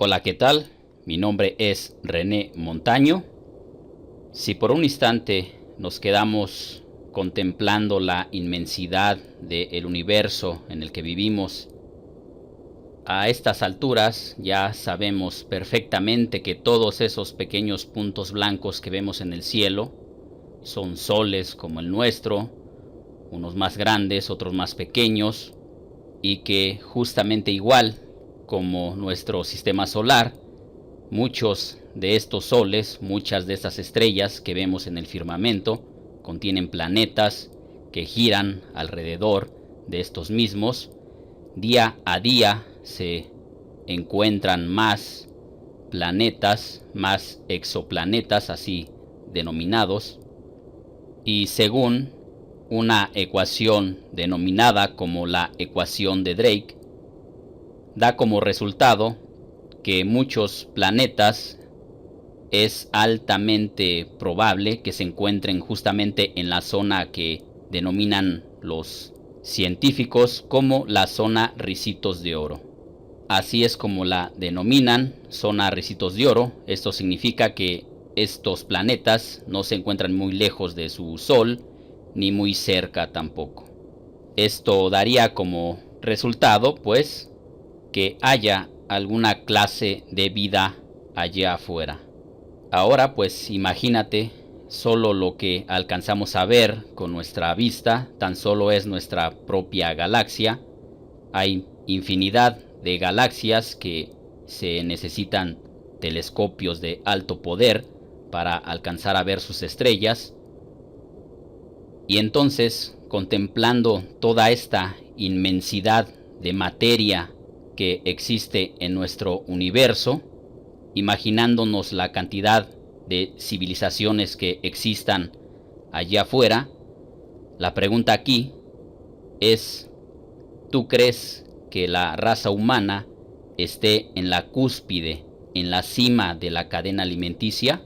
Hola, ¿qué tal? Mi nombre es René Montaño. Si por un instante nos quedamos contemplando la inmensidad del universo en el que vivimos, a estas alturas ya sabemos perfectamente que todos esos pequeños puntos blancos que vemos en el cielo son soles como el nuestro, unos más grandes, otros más pequeños, y que justamente igual como nuestro sistema solar, muchos de estos soles, muchas de estas estrellas que vemos en el firmamento, contienen planetas que giran alrededor de estos mismos. Día a día se encuentran más planetas, más exoplanetas así denominados, y según una ecuación denominada como la ecuación de Drake, da como resultado que muchos planetas es altamente probable que se encuentren justamente en la zona que denominan los científicos como la zona Ricitos de Oro. Así es como la denominan, zona Ricitos de Oro. Esto significa que estos planetas no se encuentran muy lejos de su Sol, ni muy cerca tampoco. Esto daría como resultado, pues, que haya alguna clase de vida allá afuera. Ahora, pues, imagínate, solo lo que alcanzamos a ver con nuestra vista, tan solo es nuestra propia galaxia. Hay infinidad de galaxias que se necesitan telescopios de alto poder para alcanzar a ver sus estrellas. Y entonces, contemplando toda esta inmensidad de materia que existe en nuestro universo, imaginándonos la cantidad de civilizaciones que existan allá afuera, la pregunta aquí es, ¿tú crees que la raza humana esté en la cúspide, en la cima de la cadena alimenticia?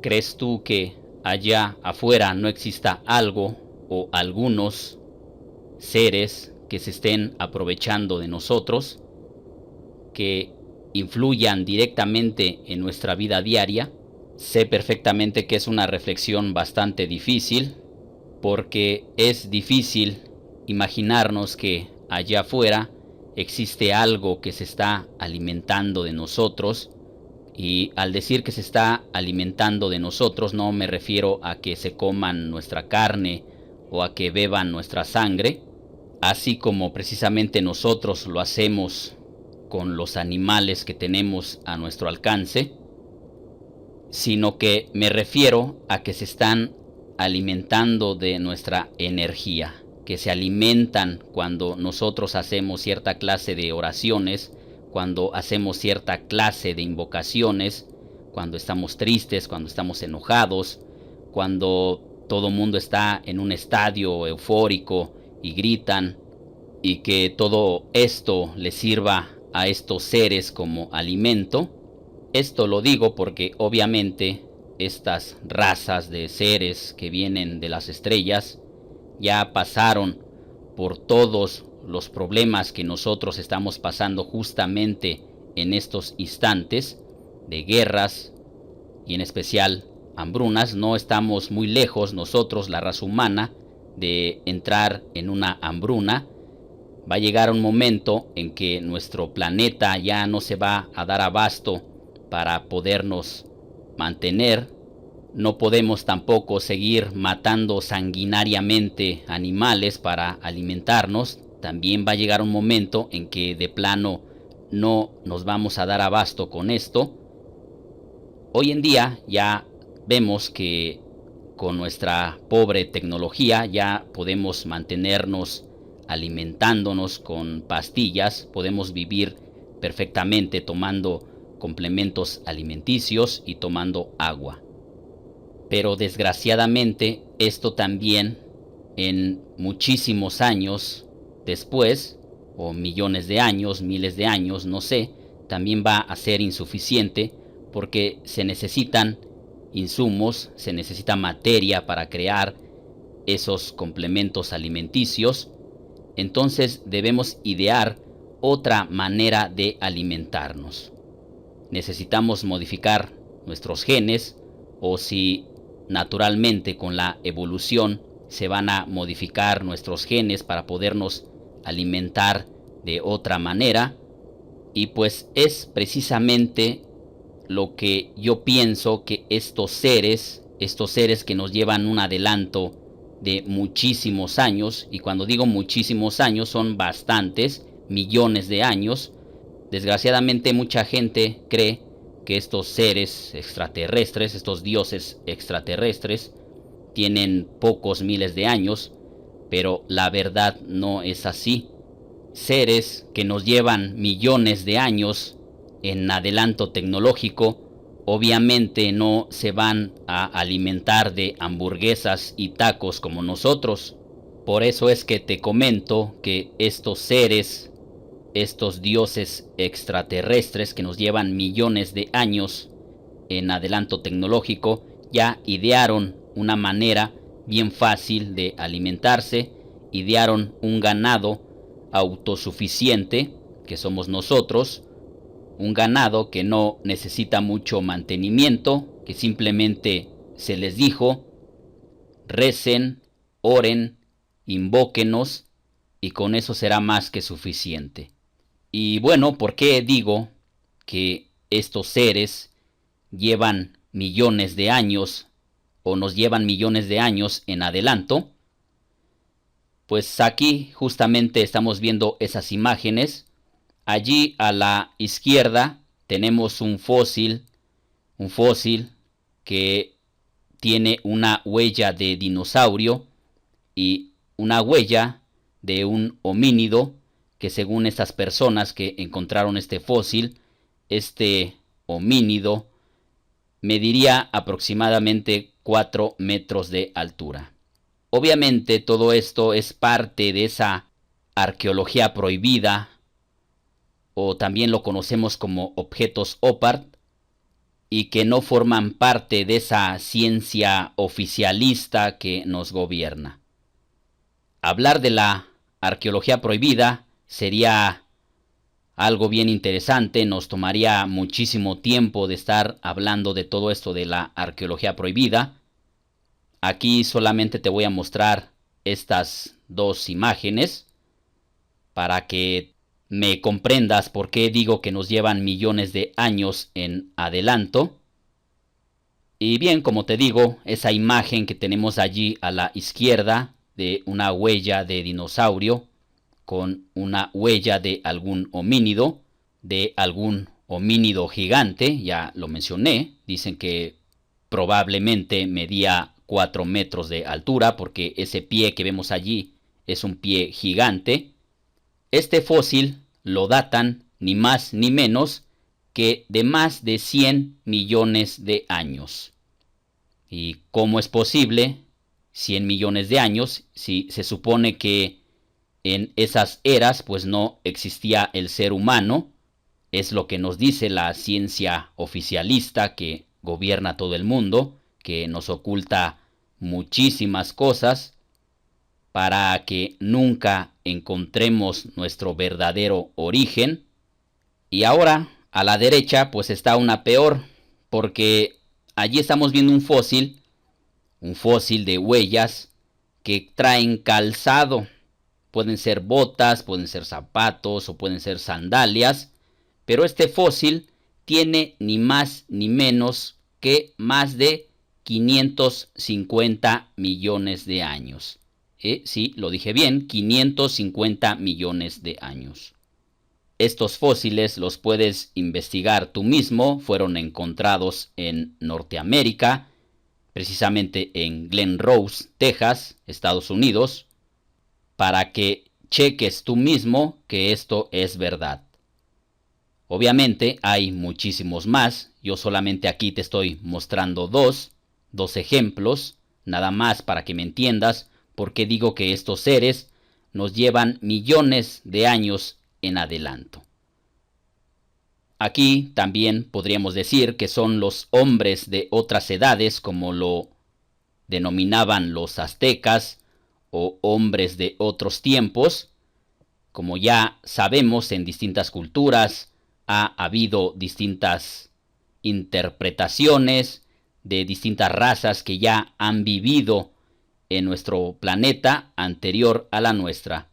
¿Crees tú que allá afuera no exista algo o algunos seres que se estén aprovechando de nosotros, que influyan directamente en nuestra vida diaria? Sé perfectamente que es una reflexión bastante difícil, porque es difícil imaginarnos que allá afuera existe algo que se está alimentando de nosotros. Y al decir que se está alimentando de nosotros, no me refiero a que se coman nuestra carne o a que beban nuestra sangre, así como precisamente nosotros lo hacemos con los animales que tenemos a nuestro alcance, sino que me refiero a que se están alimentando de nuestra energía, que se alimentan cuando nosotros hacemos cierta clase de oraciones, cuando hacemos cierta clase de invocaciones, cuando estamos tristes, cuando estamos enojados, cuando todo el mundo está en un estadio eufórico y gritan, y que todo esto le sirva a estos seres como alimento. Esto lo digo porque obviamente estas razas de seres que vienen de las estrellas ya pasaron por todos los problemas que nosotros estamos pasando justamente en estos instantes de guerras y en especial hambrunas. No estamos muy lejos nosotros, la raza humana, de entrar en una hambruna. Va a llegar un momento en que nuestro planeta ya no se va a dar abasto para podernos mantener. No podemos tampoco seguir matando sanguinariamente animales para alimentarnos. También va a llegar un momento en que de plano no nos vamos a dar abasto con esto. Hoy en día ya vemos que con nuestra pobre tecnología ya podemos mantenernos alimentándonos con pastillas, podemos vivir perfectamente tomando complementos alimenticios y tomando agua. Pero desgraciadamente esto también en muchísimos años después, o millones de años, miles de años, no sé, también va a ser insuficiente porque se necesitan insumos, se necesita materia para crear esos complementos alimenticios. Entonces debemos idear otra manera de alimentarnos. Necesitamos modificar nuestros genes, o si naturalmente con la evolución se van a modificar nuestros genes para podernos alimentar de otra manera. Y pues es precisamente lo que yo pienso que estos seres que nos llevan un adelanto de muchísimos años, y cuando digo muchísimos años son bastantes, millones de años. Desgraciadamente mucha gente cree que estos seres extraterrestres, estos dioses extraterrestres, tienen pocos miles de años, pero la verdad no es así. Seres que nos llevan millones de años en adelanto tecnológico, obviamente no se van a alimentar de hamburguesas y tacos como nosotros. Por eso es que te comento que estos seres, estos dioses extraterrestres que nos llevan millones de años en adelanto tecnológico, ya idearon una manera bien fácil de alimentarse, idearon un ganado autosuficiente, que somos nosotros, un ganado que no necesita mucho mantenimiento, que simplemente se les dijo: recen, oren, invóquenos, y con eso será más que suficiente. Y bueno, ¿por qué digo que estos seres llevan millones de años, o nos llevan millones de años en adelanto? Pues aquí justamente estamos viendo esas imágenes. Allí a la izquierda tenemos un fósil que tiene una huella de dinosaurio y una huella de un homínido, que según estas personas que encontraron este fósil, este homínido mediría aproximadamente 4 metros de altura. Obviamente todo esto es parte de esa arqueología prohibida, o también lo conocemos como objetos OPART, y que no forman parte de esa ciencia oficialista que nos gobierna. Hablar de la arqueología prohibida sería algo bien interesante, nos tomaría muchísimo tiempo de estar hablando de todo esto de la arqueología prohibida. Aquí solamente te voy a mostrar estas dos imágenes para que me comprendas por qué digo que nos llevan millones de años en adelanto. Y bien, como te digo, esa imagen que tenemos allí a la izquierda de una huella de dinosaurio con una huella de algún homínido gigante, ya lo mencioné, dicen que probablemente medía 4 metros de altura, porque ese pie que vemos allí es un pie gigante. Este fósil lo datan ni más ni menos que de más de 100 millones de años. ¿Y cómo es posible 100 millones de años si se supone que en esas eras pues no existía el ser humano? Es lo que nos dice la ciencia oficialista que gobierna todo el mundo, que nos oculta muchísimas cosas para que nunca encontremos nuestro verdadero origen. Y ahora a la derecha pues está una peor, porque allí estamos viendo un fósil de huellas que traen calzado. Pueden ser botas, pueden ser zapatos o pueden ser sandalias, pero este fósil tiene ni más ni menos que más de 550 millones de años. Sí, lo dije bien, 550 millones de años. Estos fósiles los puedes investigar tú mismo, fueron encontrados en Norteamérica, precisamente en Glen Rose, Texas, Estados Unidos, para que cheques tú mismo que esto es verdad. Obviamente hay muchísimos más, yo solamente aquí te estoy mostrando dos ejemplos, nada más para que me entiendas por qué digo que estos seres nos llevan millones de años en adelanto. Aquí también podríamos decir que son los hombres de otras edades, como lo denominaban los aztecas, o hombres de otros tiempos, Como ya sabemos, en distintas culturas ha habido distintas interpretaciones de distintas razas que ya han vivido en nuestro planeta anterior a la nuestra.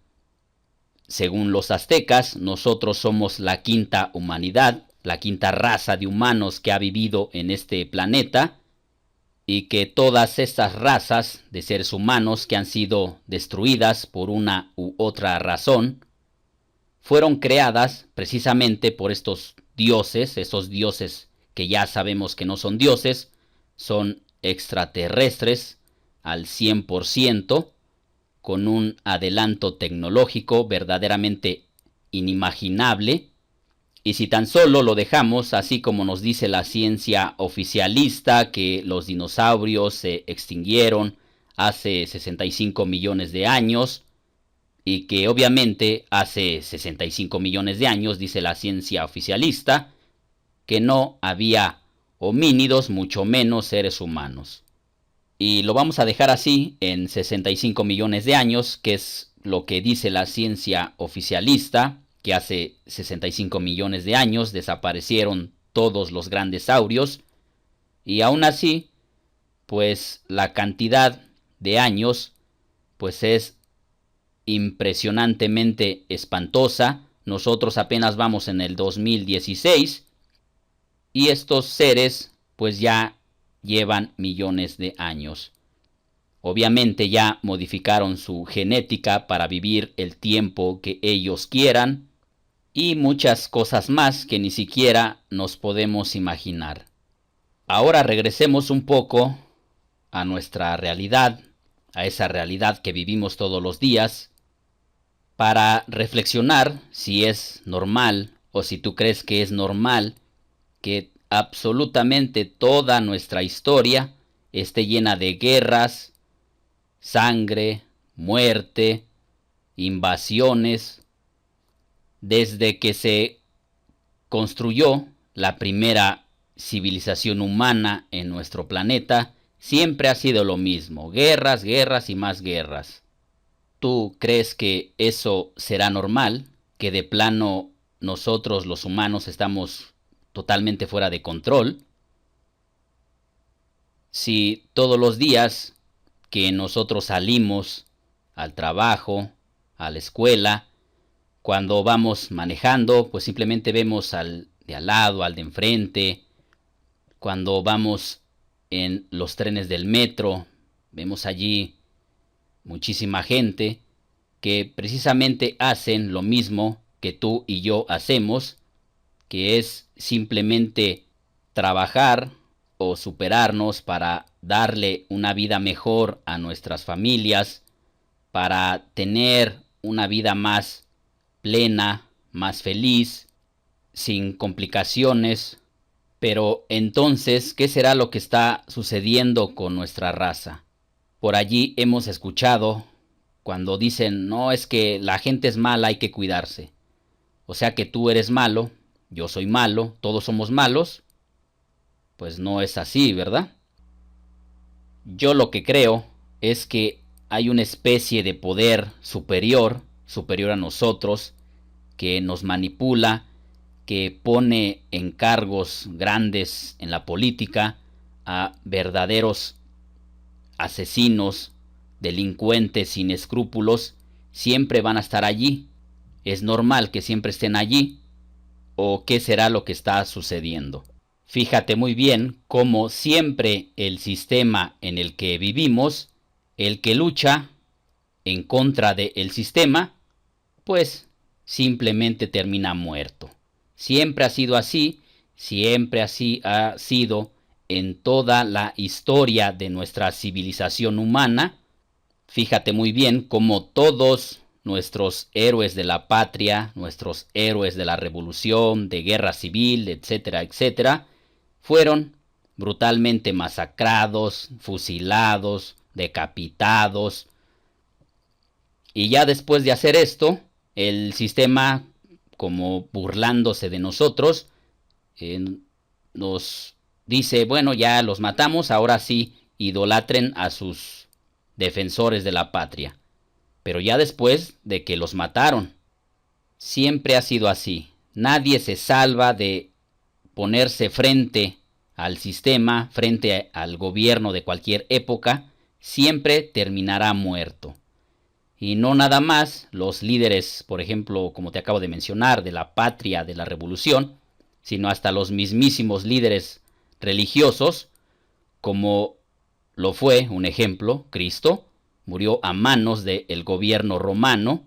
Según los aztecas, nosotros somos la quinta humanidad, la quinta raza de humanos que ha vivido en este planeta, y que todas estas razas de seres humanos que han sido destruidas por una u otra razón, fueron creadas precisamente por estos dioses, esos dioses que ya sabemos que no son dioses, son extraterrestres al 100%, con un adelanto tecnológico verdaderamente inimaginable. Y si tan solo lo dejamos así como nos dice la ciencia oficialista, que los dinosaurios se extinguieron hace 65 millones de años, y que obviamente hace 65 millones de años, dice la ciencia oficialista, que no había homínidos, mucho menos seres humanos. Y lo vamos a dejar así, en 65 millones de años, que es lo que dice la ciencia oficialista, que hace 65 millones de años desaparecieron todos los grandes saurios, y aún así, pues la cantidad de años pues es impresionantemente espantosa. Nosotros apenas vamos en el 2016 y estos seres pues ya llevan millones de años. Obviamente ya modificaron su genética para vivir el tiempo que ellos quieran y muchas cosas más que ni siquiera nos podemos imaginar. Ahora regresemos un poco a nuestra realidad, a esa realidad que vivimos todos los días, para reflexionar si es normal o si tú crees que es normal que absolutamente toda nuestra historia esté llena de guerras, sangre, muerte, invasiones. Desde que se construyó la primera civilización humana en nuestro planeta, siempre ha sido lo mismo: guerras, guerras y más guerras. ¿Tú crees que eso será normal? ¿Que de plano nosotros los humanos estamos totalmente fuera de control? Si todos los días que nosotros salimos al trabajo, a la escuela, cuando vamos manejando, pues simplemente vemos al de al lado, al de enfrente. Cuando vamos en los trenes del metro, vemos allí muchísima gente que precisamente hacen lo mismo que tú y yo hacemos, que es simplemente trabajar o superarnos para darle una vida mejor a nuestras familias, para tener una vida más plena, más feliz, sin complicaciones. Pero entonces, ¿qué será lo que está sucediendo con nuestra raza? Por allí hemos escuchado cuando dicen: no, es que la gente es mala, hay que cuidarse. O sea que tú eres malo, yo soy malo, todos somos malos. Pues no es así, ¿verdad? Yo lo que creo es que hay una especie de poder superior a nosotros, que nos manipula, que pone en cargos grandes en la política a verdaderos asesinos, delincuentes sin escrúpulos. Siempre van a estar allí. Es normal que siempre estén allí. ¿O qué será lo que está sucediendo? Fíjate muy bien cómo siempre el sistema en el que vivimos, el que lucha en contra del sistema, pues simplemente termina muerto. Siempre ha sido así, siempre así ha sido en toda la historia de nuestra civilización humana. Fíjate muy bien cómo todos nuestros héroes de la patria, nuestros héroes de la revolución, de guerra civil, etcétera, etcétera, fueron brutalmente masacrados, fusilados, decapitados. Y ya después de hacer esto, el sistema, como burlándose de nosotros, nos dice: bueno, ya los matamos, ahora sí idolatren a sus defensores de la patria. Pero ya después de que los mataron. Siempre ha sido así. Nadie se salva de ponerse frente al sistema, frente al gobierno de cualquier época, siempre terminará muerto. Y no nada más los líderes, por ejemplo, como te acabo de mencionar, de la patria, de la revolución, sino hasta los mismísimos líderes religiosos, como lo fue, un ejemplo, Cristo, murió a manos del gobierno romano.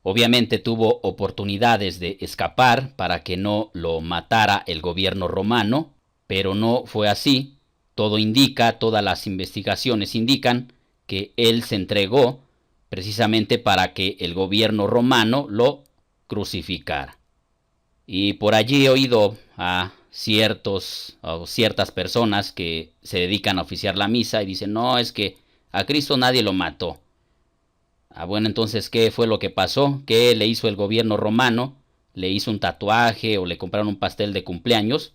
Obviamente tuvo oportunidades de escapar para que no lo matara el gobierno romano, pero no fue así. Todo indica, todas las investigaciones indican que él se entregó precisamente para que el gobierno romano lo crucificara. Y por allí he oído a ciertas personas que se dedican a oficiar la misa y dicen, no, es que a Cristo nadie lo mató. Bueno, entonces, ¿qué fue lo que pasó? ¿Qué le hizo el gobierno romano? ¿Le hizo un tatuaje o le compraron un pastel de cumpleaños?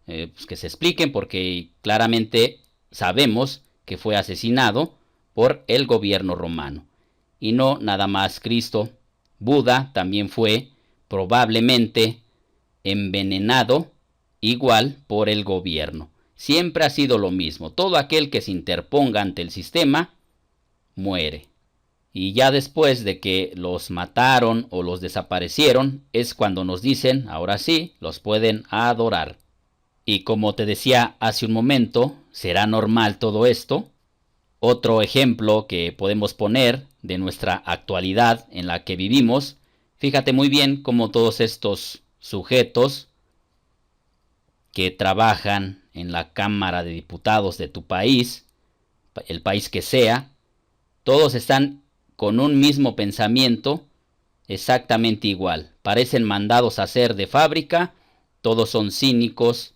Pues que se expliquen, porque claramente sabemos que fue asesinado por el gobierno romano. Y no nada más Cristo. Buda también fue probablemente envenenado igual por el gobierno. Siempre ha sido lo mismo. Todo aquel que se interponga ante el sistema muere. Y ya después de que los mataron o los desaparecieron, es cuando nos dicen, ahora sí, los pueden adorar. Y como te decía hace un momento, ¿será normal todo esto? Otro ejemplo que podemos poner de nuestra actualidad en la que vivimos, fíjate muy bien cómo todos estos sujetos que trabajan en la Cámara de Diputados de tu país, el país que sea, todos están con un mismo pensamiento exactamente igual. Parecen mandados a hacer de fábrica, todos son cínicos,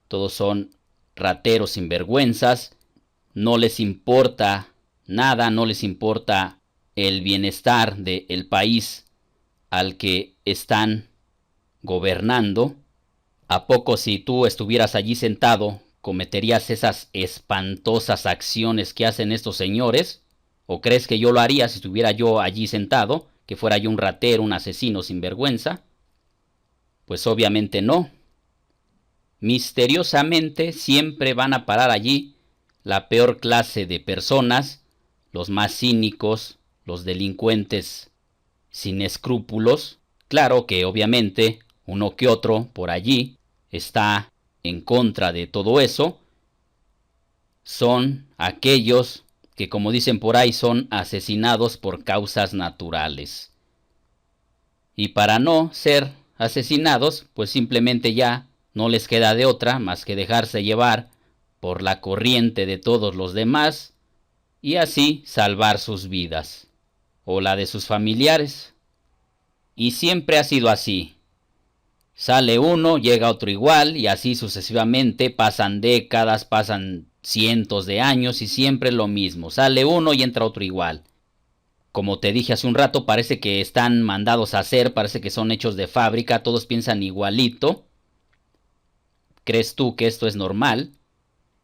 todos son rateros sinvergüenzas, no les importa nada, no les importa el bienestar del país al que están gobernando. ¿A poco si tú estuvieras allí sentado, cometerías esas espantosas acciones que hacen estos señores? ¿O crees que yo lo haría si estuviera yo allí sentado, que fuera yo un ratero, un asesino sin vergüenza? Pues obviamente no. Misteriosamente siempre van a parar allí la peor clase de personas, los más cínicos, los delincuentes sin escrúpulos. Claro que obviamente uno que otro por allí está en contra de todo eso. Son aquellos que, como dicen por ahí, son asesinados por causas naturales. Y para no ser asesinados, pues simplemente ya no les queda de otra más que dejarse llevar por la corriente de todos los demás y así salvar sus vidas o la de sus familiares. Y siempre ha sido así. Sale uno, llega otro igual y así sucesivamente, pasan décadas, pasan cientos de años y siempre lo mismo. Sale uno y entra otro igual. Como te dije hace un rato, parece que están mandados a hacer, parece que son hechos de fábrica, todos piensan igualito. ¿Crees tú que esto es normal?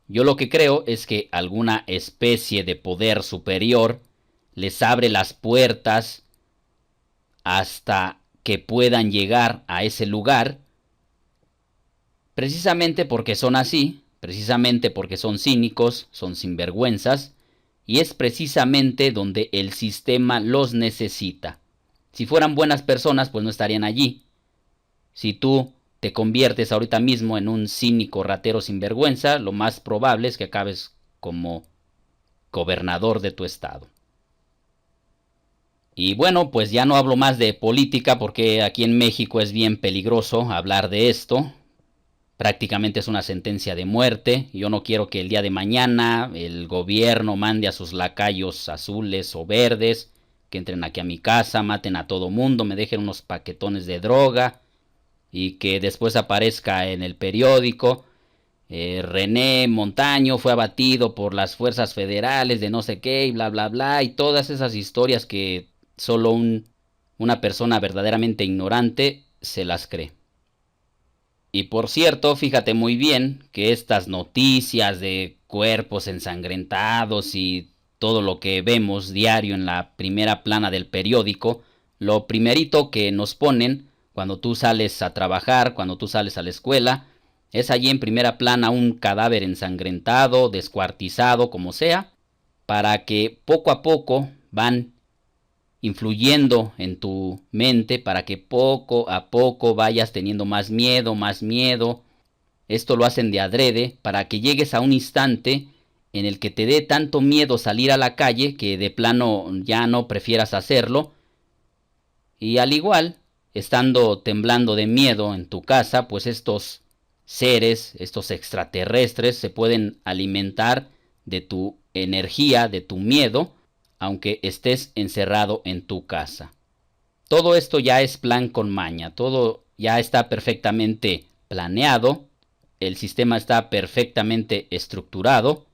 Yo lo que creo es que alguna especie de poder superior les abre las puertas hasta que puedan llegar a ese lugar, precisamente porque son así, precisamente porque son cínicos, son sinvergüenzas, y es precisamente donde el sistema los necesita. Si fueran buenas personas, pues no estarían allí. Si tú te conviertes ahorita mismo en un cínico ratero sinvergüenza, lo más probable es que acabes como gobernador de tu estado. Y bueno, pues ya no hablo más de política porque aquí en México es bien peligroso hablar de esto. Prácticamente es una sentencia de muerte. Yo no quiero que el día de mañana el gobierno mande a sus lacayos azules o verdes, que entren aquí a mi casa, maten a todo mundo, me dejen unos paquetones de droga y que después aparezca en el periódico: René Montaño fue abatido por las fuerzas federales de no sé qué y bla bla bla, y todas esas historias que solo una persona verdaderamente ignorante se las cree. Y por cierto, fíjate muy bien que estas noticias de cuerpos ensangrentados y todo lo que vemos diario en la primera plana del periódico lo primerito que nos ponen cuando tú sales a trabajar, cuando tú sales a la escuela, es allí en primera plana un cadáver ensangrentado, descuartizado, como sea, para que poco a poco van influyendo en tu mente, para que poco a poco vayas teniendo más miedo, más miedo. Esto lo hacen de adrede para que llegues a un instante en el que te dé tanto miedo salir a la calle que de plano ya no prefieras hacerlo. Y al igual, estando temblando de miedo en tu casa, pues estos seres, estos extraterrestres, se pueden alimentar de tu energía, de tu miedo, aunque estés encerrado en tu casa. Todo esto ya es plan con maña, todo ya está perfectamente planeado, el sistema está perfectamente estructurado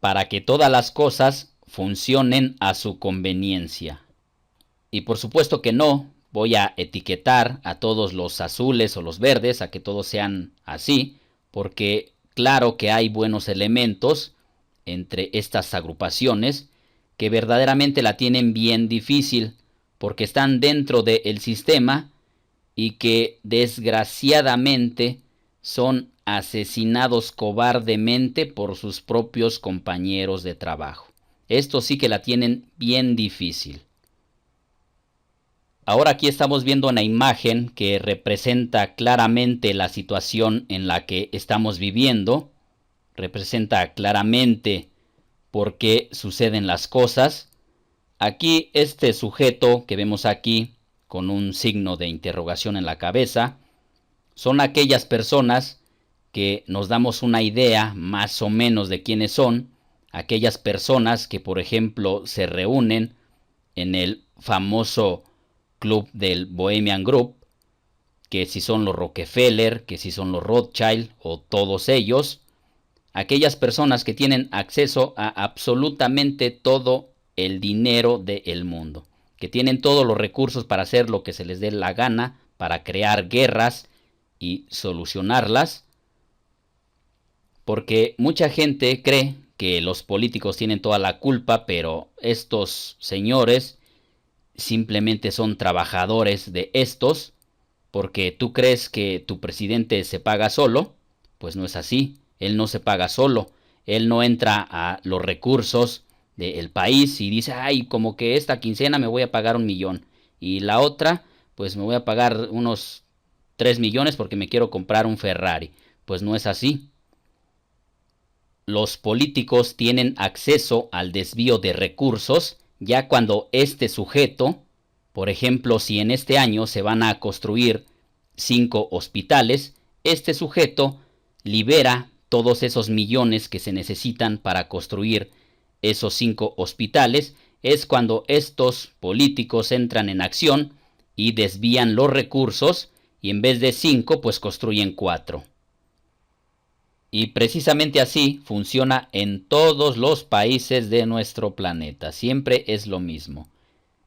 para que todas las cosas funcionen a su conveniencia. Y por supuesto que no voy a etiquetar a todos los azules o los verdes, a que todos sean así, porque claro que hay buenos elementos entre estas agrupaciones que verdaderamente la tienen bien difícil, porque están dentro del sistema y que desgraciadamente son asesinados cobardemente por sus propios compañeros de trabajo. Estos sí que la tienen bien difícil. Ahora aquí estamos viendo una imagen que representa claramente la situación en la que estamos viviendo, representa claramente por qué suceden las cosas. Aquí este sujeto que vemos aquí con un signo de interrogación en la cabeza son aquellas personas que nos damos una idea más o menos de quiénes son, aquellas personas que por ejemplo se reúnen en el famoso club del Bohemian Group, que si son los Rockefeller, que si son los Rothschild o todos ellos, aquellas personas que tienen acceso a absolutamente todo el dinero del mundo, que tienen todos los recursos para hacer lo que se les dé la gana, para crear guerras y solucionarlas, porque mucha gente cree que los políticos tienen toda la culpa, pero estos señores simplemente son trabajadores de estos, porque tú crees que tu presidente se paga solo, pues no es así, él no se paga solo, él no entra a los recursos del país y dice, ay, como que esta quincena me voy a pagar 1 millón, y la otra, pues me voy a pagar unos 3 millones porque me quiero comprar un Ferrari, pues no es así. Los políticos tienen acceso al desvío de recursos ya cuando este sujeto, por ejemplo, si en este año se van a construir 5 hospitales, este sujeto libera todos esos millones que se necesitan para construir esos 5 hospitales, es cuando estos políticos entran en acción y desvían los recursos y en vez de 5 pues construyen 4. Y precisamente así funciona en todos los países de nuestro planeta. Siempre es lo mismo.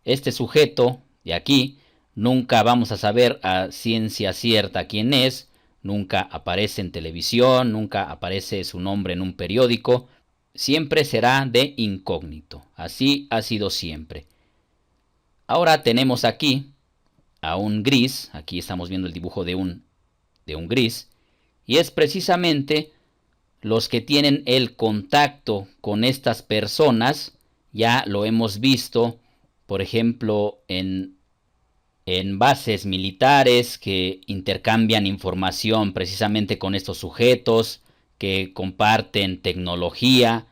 Este sujeto de aquí nunca vamos a saber a ciencia cierta quién es, nunca aparece en televisión, nunca aparece su nombre en un periódico, siempre será de incógnito. Así ha sido siempre. Ahora tenemos aquí a un gris, aquí estamos viendo el dibujo de un gris, y es precisamente los que tienen el contacto con estas personas, ya lo hemos visto, por ejemplo, en bases militares que intercambian información precisamente con estos sujetos, que comparten tecnología,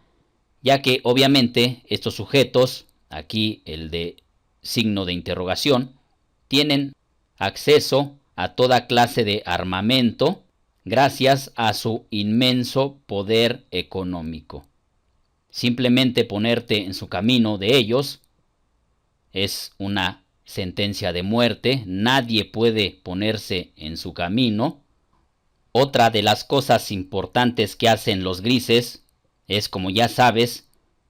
ya que obviamente estos sujetos, aquí el de signo de interrogación, tienen acceso a toda clase de armamento gracias a su inmenso poder económico. Simplemente ponerte en su camino de ellos es una sentencia de muerte, nadie puede ponerse en su camino. Otra de las cosas importantes que hacen los grises es, como ya sabes,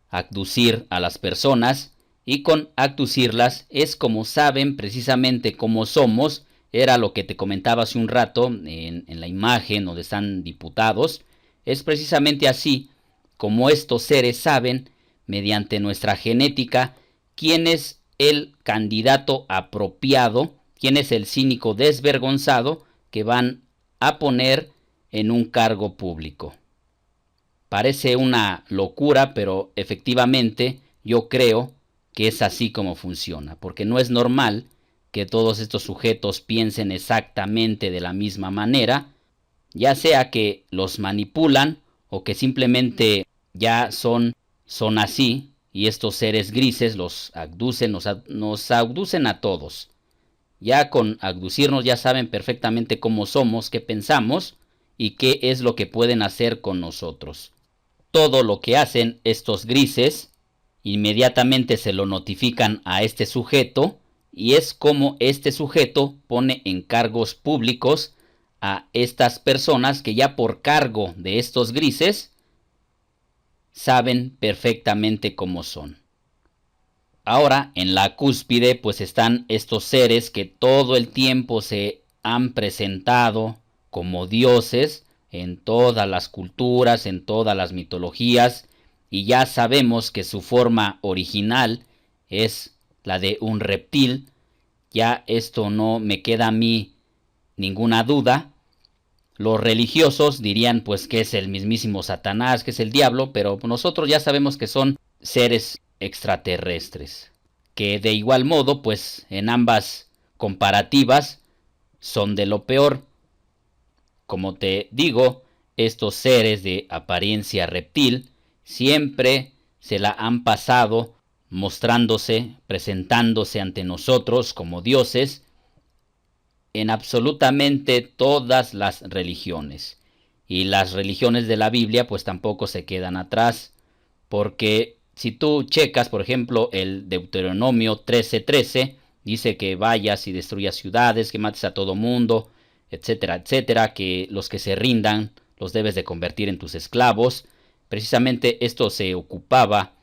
abducir a las personas, y con abducirlas es como saben precisamente cómo somos. Era lo que te comentaba hace un rato en la imagen donde están diputados. Es precisamente así como estos seres saben, mediante nuestra genética, quiénes el candidato apropiado, quién es el cínico desvergonzado que van a poner en un cargo público. Parece una locura, pero efectivamente yo creo que es así como funciona, porque no es normal que todos estos sujetos piensen exactamente de la misma manera, ya sea que los manipulan o que simplemente ya son así, y estos seres grises los abducen, nos abducen a todos. Ya con abducirnos ya saben perfectamente cómo somos, qué pensamos y qué es lo que pueden hacer con nosotros. Todo lo que hacen estos grises, inmediatamente se lo notifican a este sujeto, y es como este sujeto pone en cargos públicos a estas personas que ya por cargo de estos grises saben perfectamente cómo son. Ahora, en la cúspide, pues están estos seres que todo el tiempo se han presentado como dioses en todas las culturas, en todas las mitologías, y ya sabemos que su forma original es la de un reptil. Ya esto no me queda a mí ninguna duda. Los religiosos dirían pues que es el mismísimo Satanás, que es el diablo, pero nosotros ya sabemos que son seres extraterrestres, que de igual modo pues en ambas comparativas son de lo peor. Como te digo, estos seres de apariencia reptil siempre se la han pasado mostrándose, presentándose ante nosotros como dioses en absolutamente todas las religiones. Y las religiones de la Biblia pues tampoco se quedan atrás, porque si tú checas, por ejemplo, el Deuteronomio 13:13, dice que vayas y destruyas ciudades, que mates a todo mundo, etcétera, etcétera, que los que se rindan los debes de convertir en tus esclavos. Precisamente esto se ocupaba,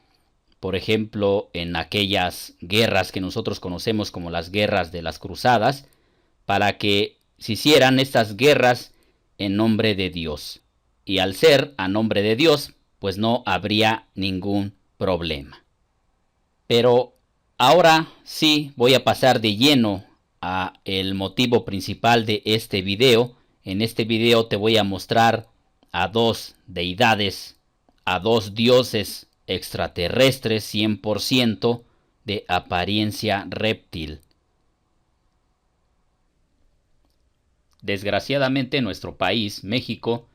por ejemplo, en aquellas guerras que nosotros conocemos como las guerras de las cruzadas, para que se hicieran estas guerras en nombre de Dios. Y al ser a nombre de Dios, pues no habría ningún problema. Pero ahora sí voy a pasar de lleno a el motivo principal de este video. En este video te voy a mostrar a dos deidades, a dos dioses extraterrestres 100% de apariencia reptil. Desgraciadamente nuestro país, México,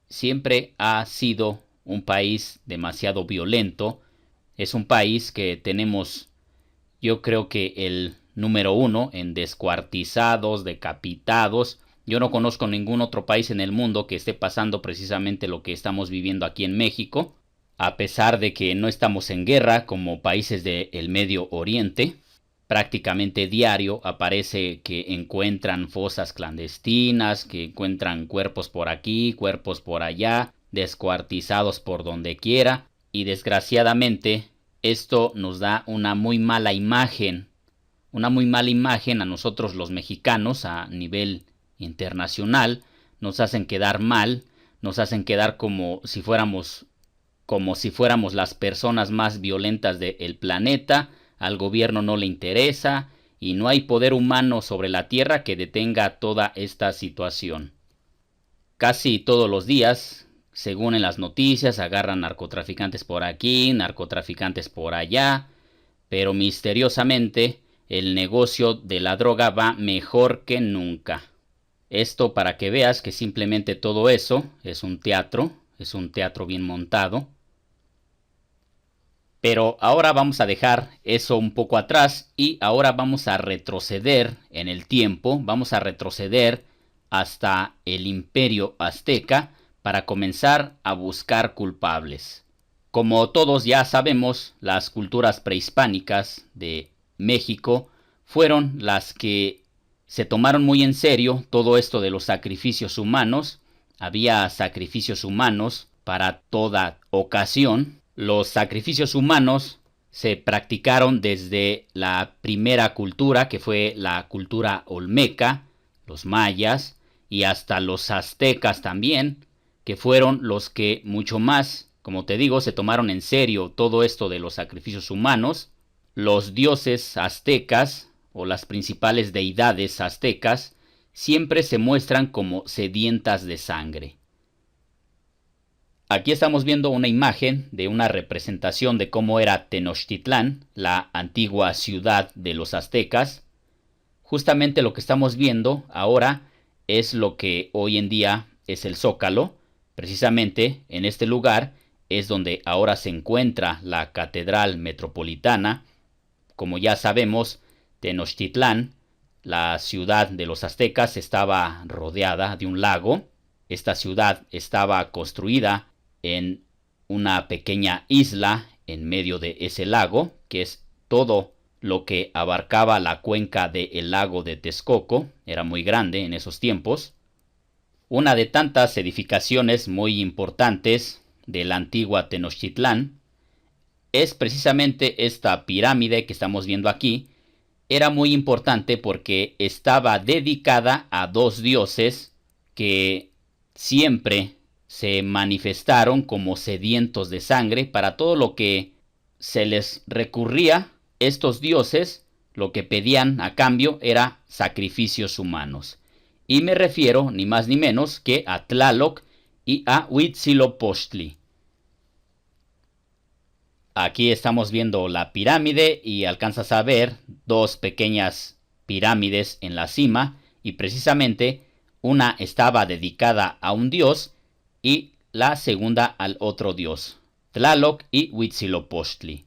siempre ha sido un país demasiado violento. Es un país que tenemos, yo creo que el número 1 en descuartizados, decapitados. Yo no conozco ningún otro país en el mundo que esté pasando precisamente lo que estamos viviendo aquí en México, a pesar de que no estamos en guerra como países del Medio Oriente. Prácticamente diario aparece que encuentran fosas clandestinas, que encuentran cuerpos por aquí, cuerpos por allá, descuartizados por donde quiera, y desgraciadamente esto nos da una muy mala imagen a nosotros los mexicanos a nivel internacional. Nos hacen quedar mal, nos hacen quedar como si fuéramos las personas más violentas del planeta. Al gobierno no le interesa y no hay poder humano sobre la tierra que detenga toda esta situación. Casi todos los días, según en las noticias, agarran narcotraficantes por aquí, narcotraficantes por allá, pero misteriosamente el negocio de la droga va mejor que nunca. Esto para que veas que simplemente todo eso es un teatro bien montado. Pero ahora vamos a dejar eso un poco atrás y ahora vamos a retroceder en el tiempo, vamos a retroceder hasta el Imperio Azteca para comenzar a buscar culpables. Como todos ya sabemos, las culturas prehispánicas de México fueron las que se tomaron muy en serio todo esto de los sacrificios humanos. Había sacrificios humanos para toda ocasión. Los sacrificios humanos se practicaron desde la primera cultura, que fue la cultura olmeca, los mayas, y hasta los aztecas también, que fueron los que mucho más, como te digo, se tomaron en serio todo esto de los sacrificios humanos. los dioses aztecas o las principales deidades aztecas siempre se muestran como sedientas de sangre. Aquí estamos viendo una imagen de una representación de cómo era Tenochtitlán, la antigua ciudad de los aztecas. Justamente lo que estamos viendo ahora es lo que hoy en día es el Zócalo. Precisamente en este lugar es donde ahora se encuentra la Catedral Metropolitana. Como ya sabemos, Tenochtitlán, la ciudad de los aztecas, estaba rodeada de un lago. Esta ciudad estaba construida en una pequeña isla en medio de ese lago, que es todo lo que abarcaba la cuenca del lago de Texcoco. Era muy grande en esos tiempos. Una de tantas edificaciones muy importantes de la antigua Tenochtitlán es precisamente esta pirámide que estamos viendo aquí. Era muy importante porque estaba dedicada a dos dioses que siempre se manifestaron como sedientos de sangre. Para todo lo que se les recurría, estos dioses lo que pedían a cambio era sacrificios humanos. Y me refiero ni más ni menos que a Tlaloc y a Huitzilopochtli. Aquí estamos viendo la pirámide y alcanzas a ver dos pequeñas pirámides en la cima, y precisamente una estaba dedicada a un dios y la segunda al otro dios, Tlaloc y Huitzilopochtli.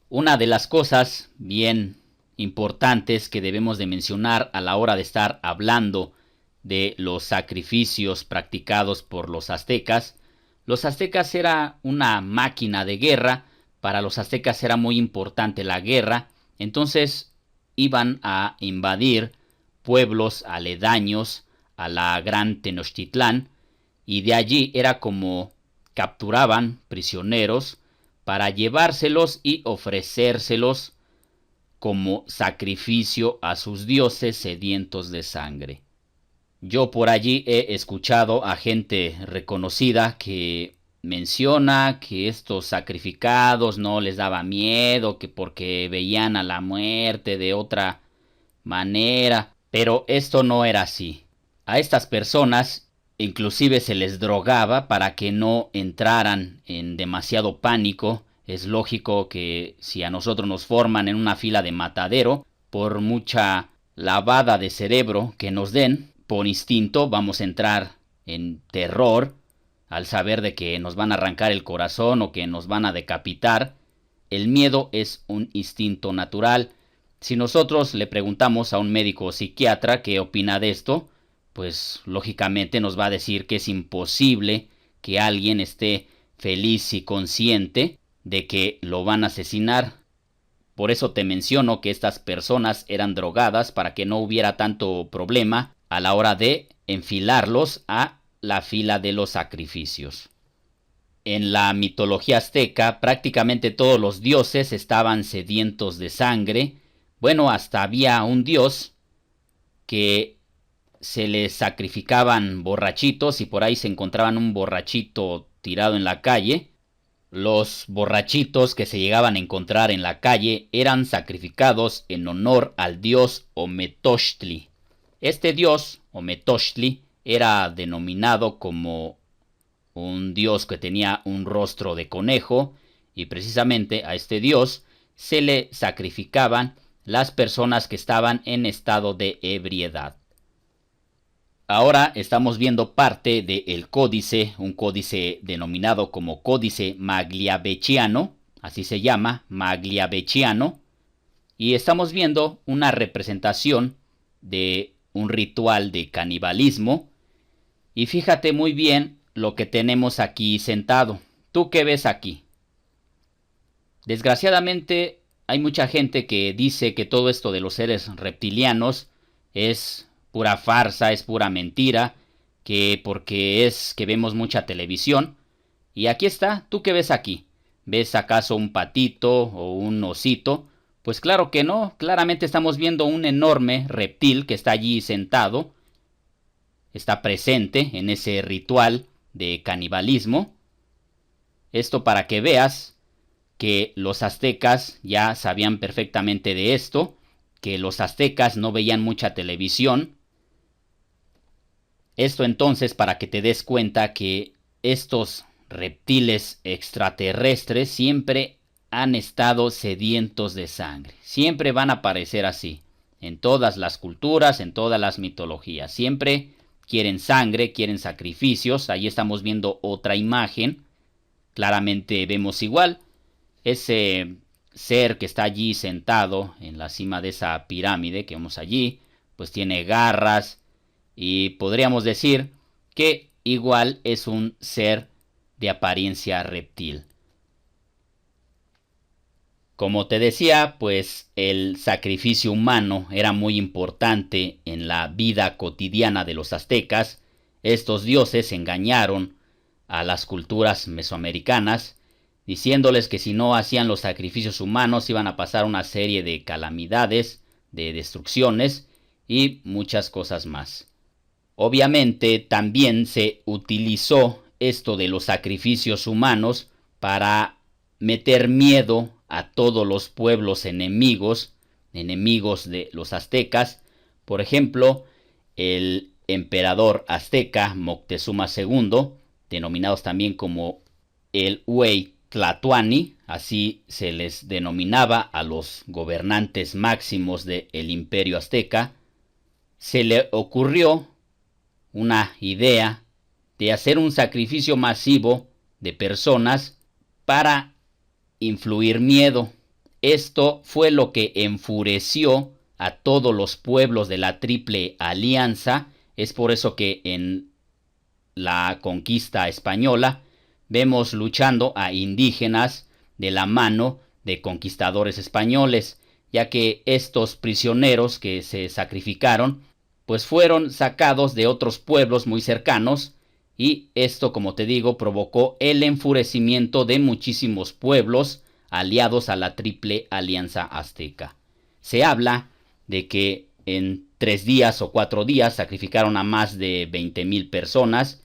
Una de las cosas bien importantes que debemos de mencionar a la hora de estar hablando de los sacrificios practicados por los aztecas era una máquina de guerra. Para los aztecas era muy importante la guerra, entonces iban a invadir pueblos aledaños a la gran Tenochtitlán, y de allí era como capturaban prisioneros para llevárselos y ofrecérselos como sacrificio a sus dioses sedientos de sangre. Yo por allí he escuchado a gente reconocida que menciona que estos sacrificados no les daba miedo, que porque veían a la muerte de otra manera, pero esto no era así. A estas personas inclusive se les drogaba para que no entraran en demasiado pánico. Es lógico que si a nosotros nos forman en una fila de matadero, por mucha lavada de cerebro que nos den, por instinto vamos a entrar en terror al saber de que nos van a arrancar el corazón o que nos van a decapitar. El miedo es un instinto natural. Si nosotros le preguntamos a un médico o psiquiatra qué opina de esto, pues lógicamente nos va a decir que es imposible que alguien esté feliz y consciente de que lo van a asesinar. Por eso te menciono que estas personas eran drogadas para que no hubiera tanto problema a la hora de enfilarlos a la fila de los sacrificios. En la mitología azteca prácticamente todos los dioses estaban sedientos de sangre. Bueno, hasta había un dios que se le sacrificaban borrachitos, y por ahí se encontraban un borrachito tirado en la calle. Los borrachitos que se llegaban a encontrar en la calle eran sacrificados en honor al dios Ometochtli. Este dios, Ometochtli, era denominado como un dios que tenía un rostro de conejo, y precisamente a este dios se le sacrificaban las personas que estaban en estado de ebriedad. Ahora estamos viendo parte del códice, un códice denominado como Códice Magliabechiano, así se llama, Magliabechiano, y estamos viendo una representación de un ritual de canibalismo. Y fíjate muy bien lo que tenemos aquí sentado. ¿Tú qué ves aquí? Desgraciadamente hay mucha gente que dice que todo esto de los seres reptilianos es pura farsa, es pura mentira, que porque es que vemos mucha televisión. Y aquí está, ¿tú qué ves aquí? ¿Ves acaso un patito o un osito? Pues claro que no, claramente estamos viendo un enorme reptil que está allí sentado, está presente en ese ritual de canibalismo. Esto para que veas que los aztecas ya sabían perfectamente de esto, que los aztecas no veían mucha televisión. Esto entonces para que te des cuenta que estos reptiles extraterrestres siempre han estado sedientos de sangre. Siempre van a aparecer así, en todas las culturas, en todas las mitologías. Siempre quieren sangre, quieren sacrificios. Ahí estamos viendo otra imagen. Claramente vemos igual. Ese ser que está allí sentado en la cima de esa pirámide que vemos allí, pues tiene garras y podríamos decir que igual es un ser de apariencia reptil. Como te decía, pues el sacrificio humano era muy importante en la vida cotidiana de los aztecas. Estos dioses engañaron a las culturas mesoamericanas, diciéndoles que si no hacían los sacrificios humanos iban a pasar una serie de calamidades, de destrucciones y muchas cosas más. Obviamente también se utilizó esto de los sacrificios humanos para meter miedo a todos los pueblos enemigos de los aztecas. Por ejemplo, el emperador azteca Moctezuma II, denominados también como el Huey Tlatoani, así se les denominaba a los gobernantes máximos del imperio azteca, se le ocurrió una idea de hacer un sacrificio masivo de personas para influir miedo. Esto fue lo que enfureció a todos los pueblos de la Triple Alianza. Es por eso que en la conquista española vemos luchando a indígenas de la mano de conquistadores españoles, ya que estos prisioneros que se sacrificaron pues fueron sacados de otros pueblos muy cercanos, y esto, como te digo, provocó el enfurecimiento de muchísimos pueblos aliados a la Triple Alianza Azteca. Se habla de que en 3 días o 4 días sacrificaron a más de 20,000 personas.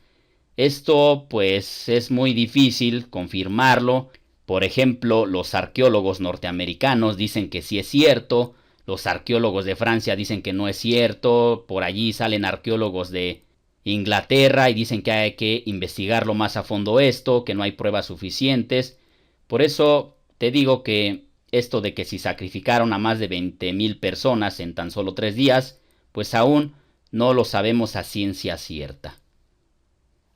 Esto pues es muy difícil confirmarlo. Por ejemplo, los arqueólogos norteamericanos dicen que sí es cierto. Los arqueólogos de Francia dicen que no es cierto. Por allí salen arqueólogos de Inglaterra y dicen que hay que investigarlo más a fondo esto, que no hay pruebas suficientes. Por eso te digo que esto de que si sacrificaron a más de 20,000 personas en tan solo 3 días, pues aún no lo sabemos a ciencia cierta.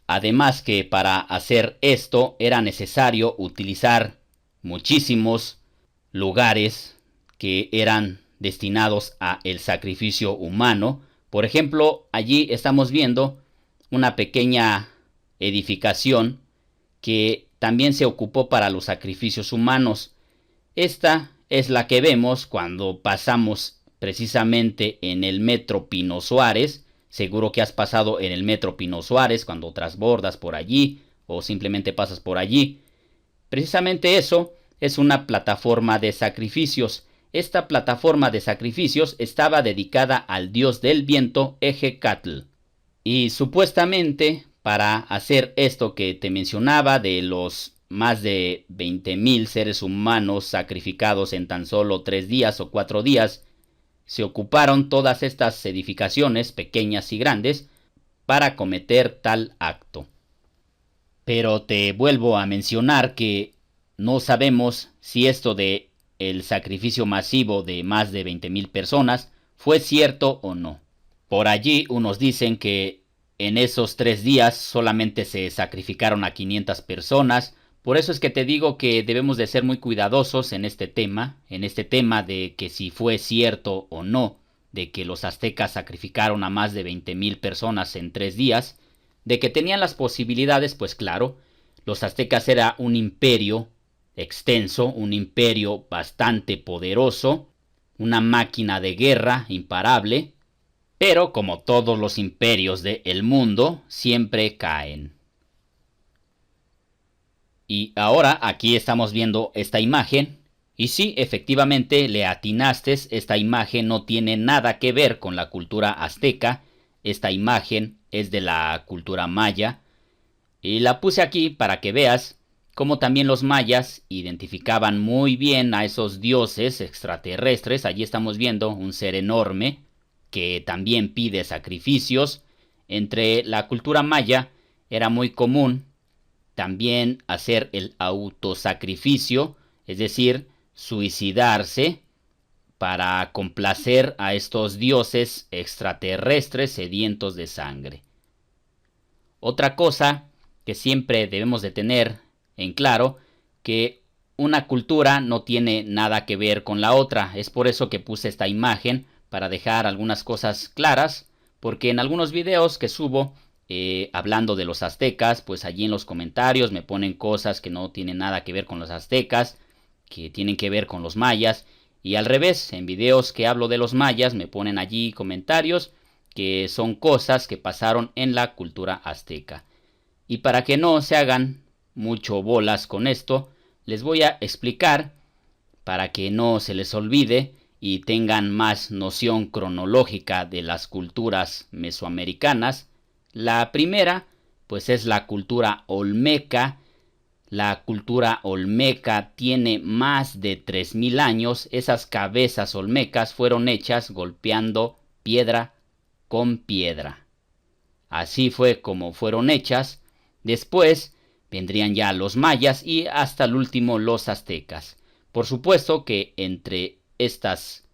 Además que para hacer esto era necesario utilizar muchísimos lugares que eran destinados a el sacrificio humano. Por ejemplo, allí estamos viendo una pequeña edificación que también se ocupó para los sacrificios humanos. Esta es la que vemos cuando pasamos precisamente en el metro Pino Suárez. Seguro que has pasado en el metro Pino Suárez cuando transbordas por allí o simplemente pasas por allí. Precisamente eso es una plataforma de sacrificios. Esta plataforma de sacrificios estaba dedicada al dios del viento Ejecatl. Y supuestamente para hacer esto que te mencionaba de los más de 20,000 seres humanos sacrificados en tan solo 3 días o 4 días, se ocuparon todas estas edificaciones, pequeñas y grandes, para cometer tal acto. Pero te vuelvo a mencionar que no sabemos si esto de el sacrificio masivo de más de 20,000 personas fue cierto o no. Por allí unos dicen que en esos 3 días solamente se sacrificaron a 500 personas. Por eso es que te digo que debemos de ser muy cuidadosos en este tema de que si fue cierto o no, de que los aztecas sacrificaron a más de 20,000 personas en 3 días, de que tenían las posibilidades, pues claro, los aztecas era un imperio extenso, un imperio bastante poderoso, una máquina de guerra imparable, pero como todos los imperios del mundo, siempre caen. Y ahora aquí estamos viendo esta imagen, y sí, efectivamente le atinaste, esta imagen no tiene nada que ver con la cultura azteca, esta imagen es de la cultura maya, y la puse aquí para que veas como también los mayas identificaban muy bien a esos dioses extraterrestres. Allí estamos viendo un ser enorme que también pide sacrificios. Entre la cultura maya era muy común también hacer el autosacrificio, es decir, suicidarse para complacer a estos dioses extraterrestres sedientos de sangre. Otra cosa que siempre debemos de tener en claro, que una cultura no tiene nada que ver con la otra. Es por eso que puse esta imagen, para dejar algunas cosas claras, porque en algunos videos que subo hablando de los aztecas, pues allí en los comentarios me ponen cosas que no tienen nada que ver con los aztecas, que tienen que ver con los mayas, y al revés, en videos que hablo de los mayas me ponen allí comentarios que son cosas que pasaron en la cultura azteca. Y para que no se hagan mucho bolas con esto, les voy a explicar, para que no se les olvide y tengan más noción cronológica de las culturas mesoamericanas. La primera, pues es la cultura olmeca. La cultura olmeca tiene más de 3000 años. Esas cabezas olmecas fueron hechas golpeando piedra con piedra. Así fue como fueron hechas. Después vendrían ya los mayas y hasta el último los aztecas. Por supuesto que entre estas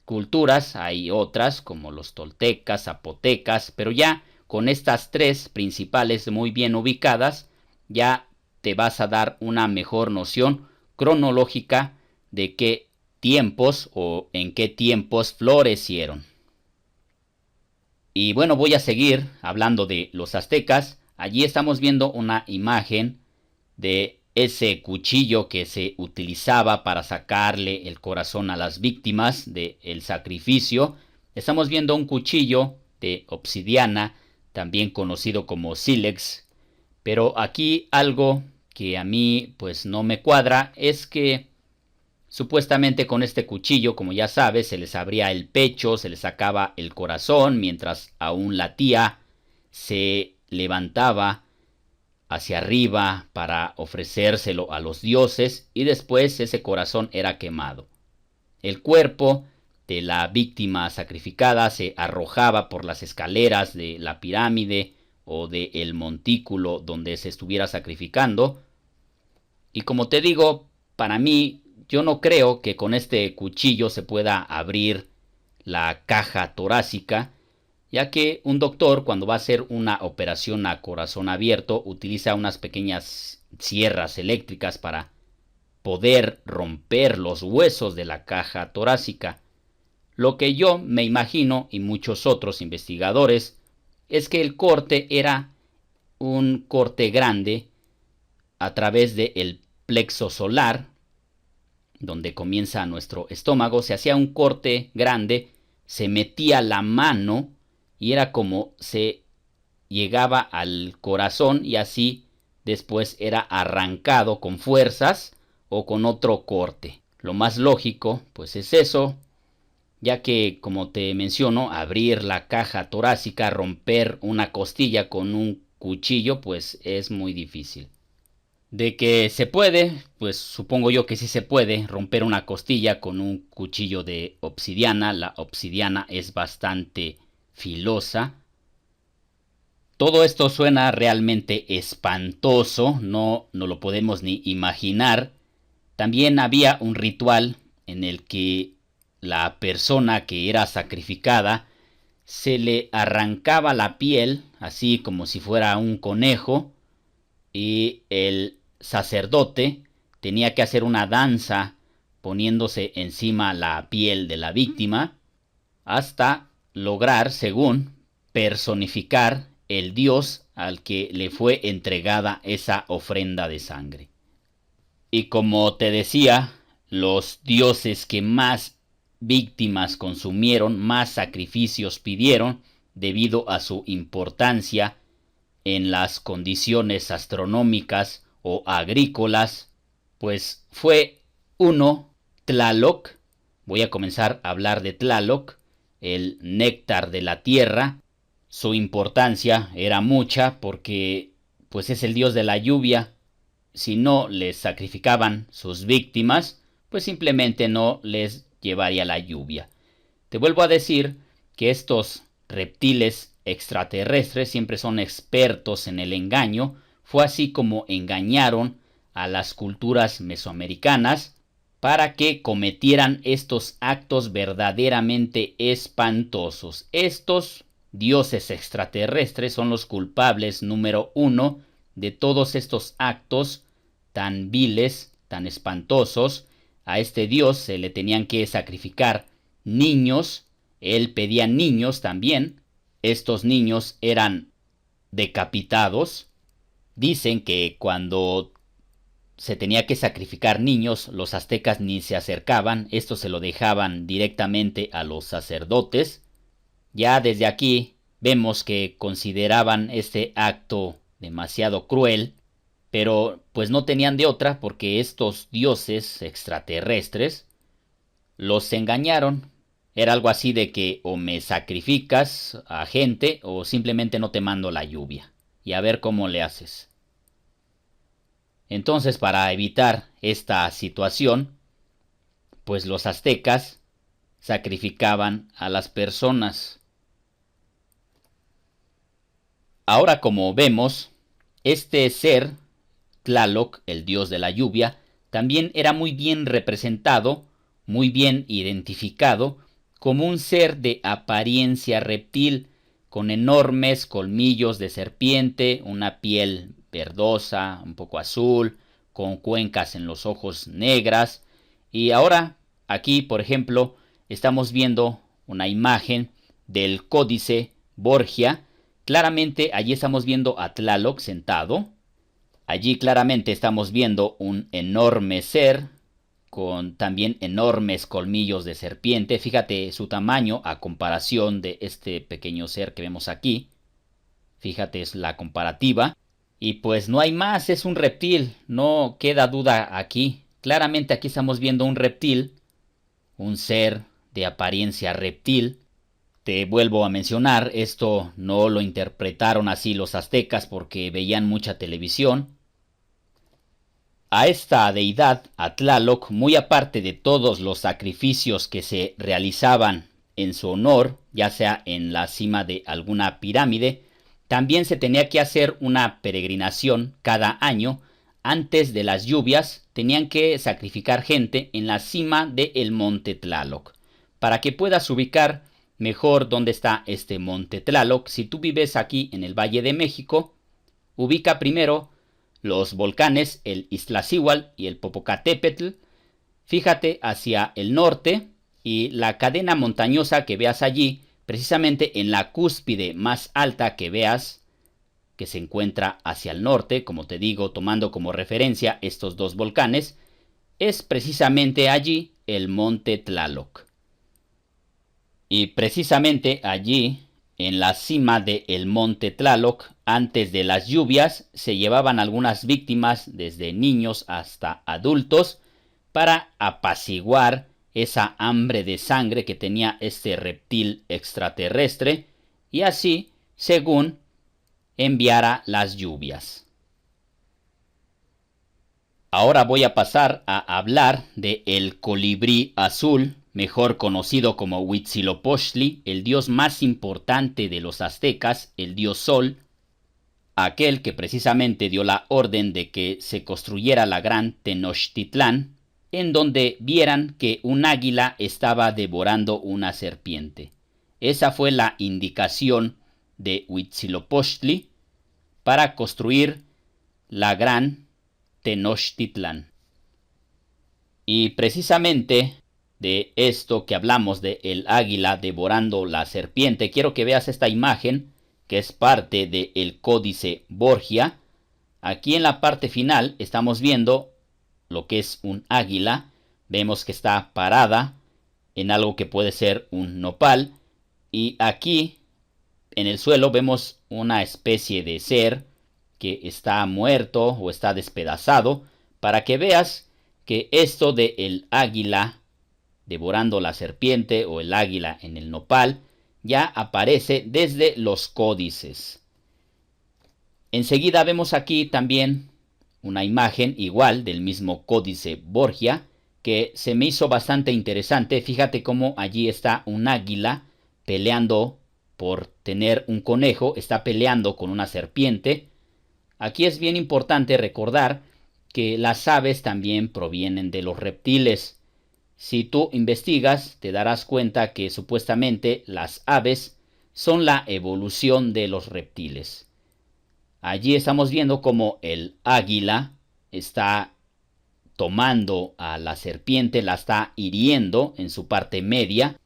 culturas hay otras como los toltecas, zapotecas, pero ya con estas tres principales muy bien ubicadas, ya te vas a dar una mejor noción cronológica de qué tiempos o en qué tiempos florecieron. Y bueno, voy a seguir hablando de los aztecas. Allí estamos viendo una imagen de ese cuchillo que se utilizaba para sacarle el corazón a las víctimas del sacrificio. Estamos viendo un cuchillo de obsidiana, también conocido como sílex. Pero aquí algo que a mí pues no me cuadra es que supuestamente con este cuchillo, como ya sabes, se les abría el pecho, se les sacaba el corazón, mientras aún latía, se levantaba hacia arriba para ofrecérselo a los dioses y después ese corazón era quemado. El cuerpo de la víctima sacrificada se arrojaba por las escaleras de la pirámide o del montículo donde se estuviera sacrificando. Y como te digo, para mí, yo no creo que con este cuchillo se pueda abrir la caja torácica, ya que un doctor cuando va a hacer una operación a corazón abierto utiliza unas pequeñas sierras eléctricas para poder romper los huesos de la caja torácica. Lo que yo me imagino, y muchos otros investigadores, es que el corte era un corte grande a través del plexo solar, donde comienza nuestro estómago. Se hacía un corte grande, se metía la mano y era como se llegaba al corazón, y así después era arrancado con fuerzas o con otro corte. Lo más lógico pues es eso, ya que como te menciono, abrir la caja torácica, romper una costilla con un cuchillo pues es muy difícil. De que se puede, pues supongo yo que sí se puede romper una costilla con un cuchillo de obsidiana. La obsidiana es bastante filosa. Todo esto suena realmente espantoso, no lo podemos ni imaginar. También había un ritual en el que la persona que era sacrificada se le arrancaba la piel, así como si fuera un conejo, y el sacerdote tenía que hacer una danza poniéndose encima la piel de la víctima hasta lograr, según, personificar el dios al que le fue entregada esa ofrenda de sangre. Y como te decía, los dioses que más víctimas consumieron, más sacrificios pidieron, debido a su importancia en las condiciones astronómicas o agrícolas, pues fue uno, Tlaloc. Voy a comenzar a hablar de Tlaloc, el néctar de la tierra. Su importancia era mucha porque pues es el dios de la lluvia. si no les sacrificaban sus víctimas, pues simplemente no les llevaría la lluvia. Te vuelvo a decir que estos reptiles extraterrestres siempre son expertos en el engaño. Fue así como engañaron a las culturas mesoamericanas para que cometieran estos actos verdaderamente espantosos. Estos dioses extraterrestres son los culpables número uno de todos estos actos tan viles, tan espantosos. A este dios se le tenían que sacrificar niños, él pedía niños también. Estos niños eran decapitados. Dicen que cuando se tenía que sacrificar niños, los aztecas ni se acercaban, esto se lo dejaban directamente a los sacerdotes. Ya desde aquí vemos que consideraban este acto demasiado cruel, pero pues no tenían de otra porque estos dioses extraterrestres los engañaron. Era algo así de que o me sacrificas a gente o simplemente no te mando la lluvia. Y a ver cómo le haces. Entonces, para evitar esta situación, pues los aztecas sacrificaban a las personas. Ahora, como vemos, este ser, Tlaloc, el dios de la lluvia, también era muy bien representado, muy bien identificado, como un ser de apariencia reptil, con enormes colmillos de serpiente, una piel verdosa, un poco azul, con cuencas en los ojos negras. Y ahora, aquí, por ejemplo, estamos viendo una imagen del Códice Borgia. Claramente allí estamos viendo a Tlaloc sentado. Allí claramente estamos viendo un enorme ser con también enormes colmillos de serpiente. Fíjate su tamaño a comparación de este pequeño ser que vemos aquí. Fíjate, es la comparativa. Y pues no hay más, es un reptil, no queda duda aquí. Claramente aquí estamos viendo un reptil, un ser de apariencia reptil. Te vuelvo a mencionar, esto no lo interpretaron así los aztecas porque veían mucha televisión. A esta deidad, a Tlaloc, muy aparte de todos los sacrificios que se realizaban en su honor, ya sea en la cima de alguna pirámide, también se tenía que hacer una peregrinación cada año. Antes de las lluvias tenían que sacrificar gente en la cima del monte Tlaloc. Para que puedas ubicar mejor dónde está este monte Tlaloc, si tú vives aquí en el Valle de México, ubica primero los volcanes, el Iztaccíhuatl y el Popocatépetl. Fíjate hacia el norte y la cadena montañosa que veas allí, precisamente en la cúspide más alta que veas, que se encuentra hacia el norte, como te digo, tomando como referencia estos dos volcanes, es precisamente allí el monte Tlaloc. Y precisamente allí, en la cima del monte Tlaloc, antes de las lluvias, se llevaban algunas víctimas, desde niños hasta adultos, para apaciguar esa hambre de sangre que tenía este reptil extraterrestre, y así, según, enviara las lluvias. Ahora voy a pasar a hablar de el colibrí azul, mejor conocido como Huitzilopochtli, el dios más importante de los aztecas, el dios Sol, aquel que precisamente dio la orden de que se construyera la gran Tenochtitlán, en donde vieran que un águila estaba devorando una serpiente. Esa fue la indicación de Huitzilopochtli para construir la gran Tenochtitlán. Y precisamente de esto que hablamos de el águila devorando la serpiente, quiero que veas esta imagen que es parte del Códice Borgia. Aquí en la parte final estamos viendo lo que es un águila. Vemos que está parada en algo que puede ser un nopal, y aquí en el suelo vemos una especie de ser que está muerto o está despedazado, para que veas que esto de el águila devorando la serpiente o el águila en el nopal ya aparece desde los códices. Enseguida vemos aquí también una imagen igual del mismo Códice Borgia que se me hizo bastante interesante. Fíjate cómo allí está un águila peleando por tener un conejo, está peleando con una serpiente. Aquí es bien importante recordar que las aves también provienen de los reptiles. Si tú investigas, te darás cuenta que supuestamente las aves son la evolución de los reptiles. Allí estamos viendo cómo el águila está tomando a la serpiente, la está hiriendo en su parte media.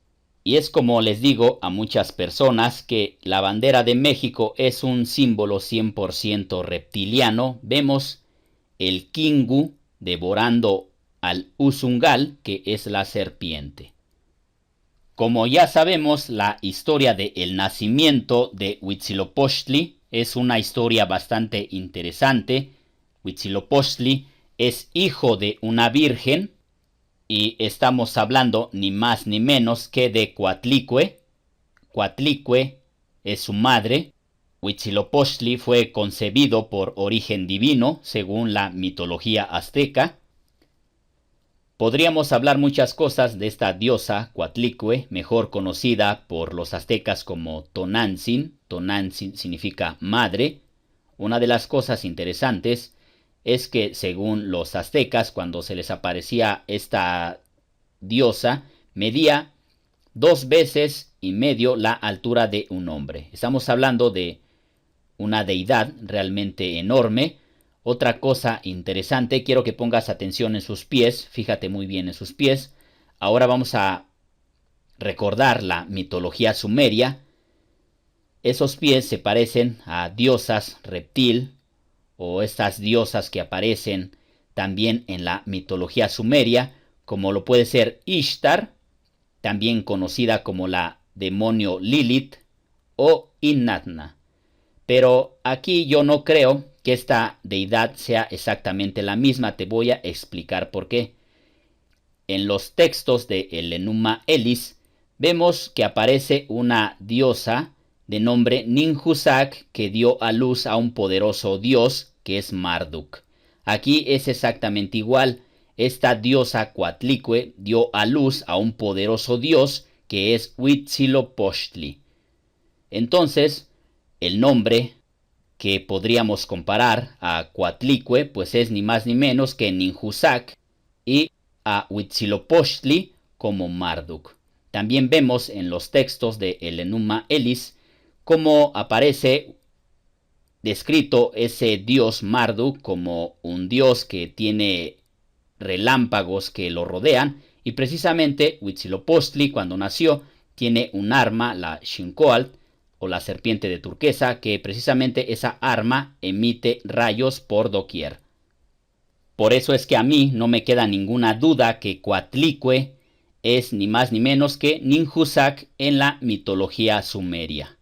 Y es como les digo a muchas personas que la bandera de México es un símbolo 100% reptiliano. Vemos el Kingu devorando al Usungal, que es la serpiente. Como ya sabemos, la historia del nacimiento de Huitzilopochtli es una historia bastante interesante. Huitzilopochtli es hijo de una virgen y estamos hablando ni más ni menos que de Coatlicue. Coatlicue es su madre. Huitzilopochtli fue concebido por origen divino, según la mitología azteca. Podríamos hablar muchas cosas de esta diosa Coatlicue, mejor conocida por los aztecas como Tonantzin. Tonantzin significa madre. Una de las cosas interesantes es que según los aztecas, cuando se les aparecía esta diosa, medía 2,5 veces la altura de un hombre. Estamos hablando de una deidad realmente enorme. Otra cosa interesante, quiero que pongas atención en sus pies, fíjate muy bien en sus pies. Ahora vamos a recordar la mitología sumeria. Esos pies se parecen a diosas reptil, o estas diosas que aparecen también en la mitología sumeria, como lo puede ser Ishtar, también conocida como la demonio Lilith, o Inanna. Pero aquí yo no creo que esta deidad sea exactamente la misma. Te voy a explicar por qué. En los textos de el Enuma Elis vemos que aparece una diosa de nombre Ninhursag que dio a luz a un poderoso dios que es Marduk. Aquí es exactamente igual. Esta diosa Coatlicue dio a luz a un poderoso dios que es Huitzilopochtli. Entonces, el nombre que podríamos comparar a Coatlicue pues es ni más ni menos que Ninhursag, y a Huitzilopochtli como Marduk. También vemos en los textos de el Enuma Elis cómo aparece descrito ese dios Marduk como un dios que tiene relámpagos que lo rodean, y precisamente Huitzilopochtli cuando nació tiene un arma, la Xincoatl, o la serpiente de turquesa, que precisamente esa arma emite rayos por doquier. Por eso es que a mí no me queda ninguna duda que Coatlicue es ni más ni menos que Ninhursag en la mitología sumeria.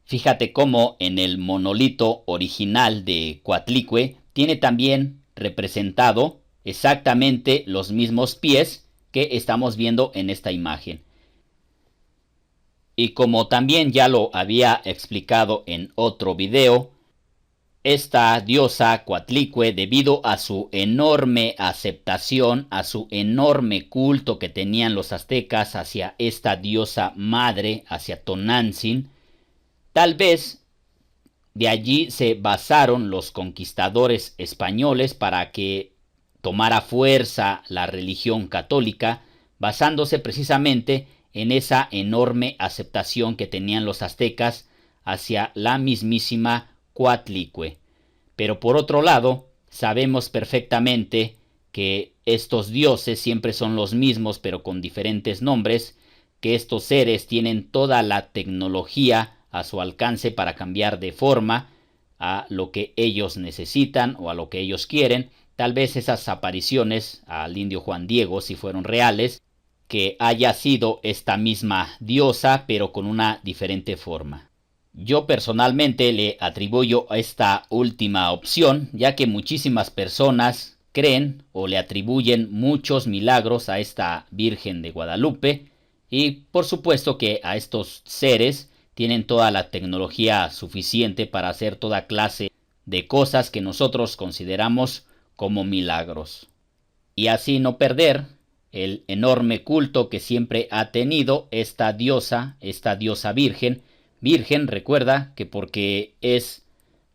Fíjate cómo en el monolito original de Coatlicue tiene también representado exactamente los mismos pies que estamos viendo en esta imagen. Y como también ya lo había explicado en otro video, esta diosa Coatlicue, debido a su enorme aceptación, a su enorme culto que tenían los aztecas hacia esta diosa madre, hacia Tonantzin, tal vez de allí se basaron los conquistadores españoles para que tomara fuerza la religión católica, basándose precisamente en esa enorme aceptación que tenían los aztecas hacia la mismísima Coatlicue. Pero por otro lado, sabemos perfectamente que estos dioses siempre son los mismos, pero con diferentes nombres, que estos seres tienen toda la tecnología a su alcance para cambiar de forma a lo que ellos necesitan o a lo que ellos quieren. Tal vez esas apariciones al indio Juan Diego, si fueron reales, que haya sido esta misma diosa, pero con una diferente forma. Yo personalmente le atribuyo a esta última opción, ya que muchísimas personas creen o le atribuyen muchos milagros a esta Virgen de Guadalupe, y por supuesto que a estos seres tienen toda la tecnología suficiente para hacer toda clase de cosas que nosotros consideramos como milagros. Y así no perder el enorme culto que siempre ha tenido esta diosa virgen. Virgen, recuerda que porque es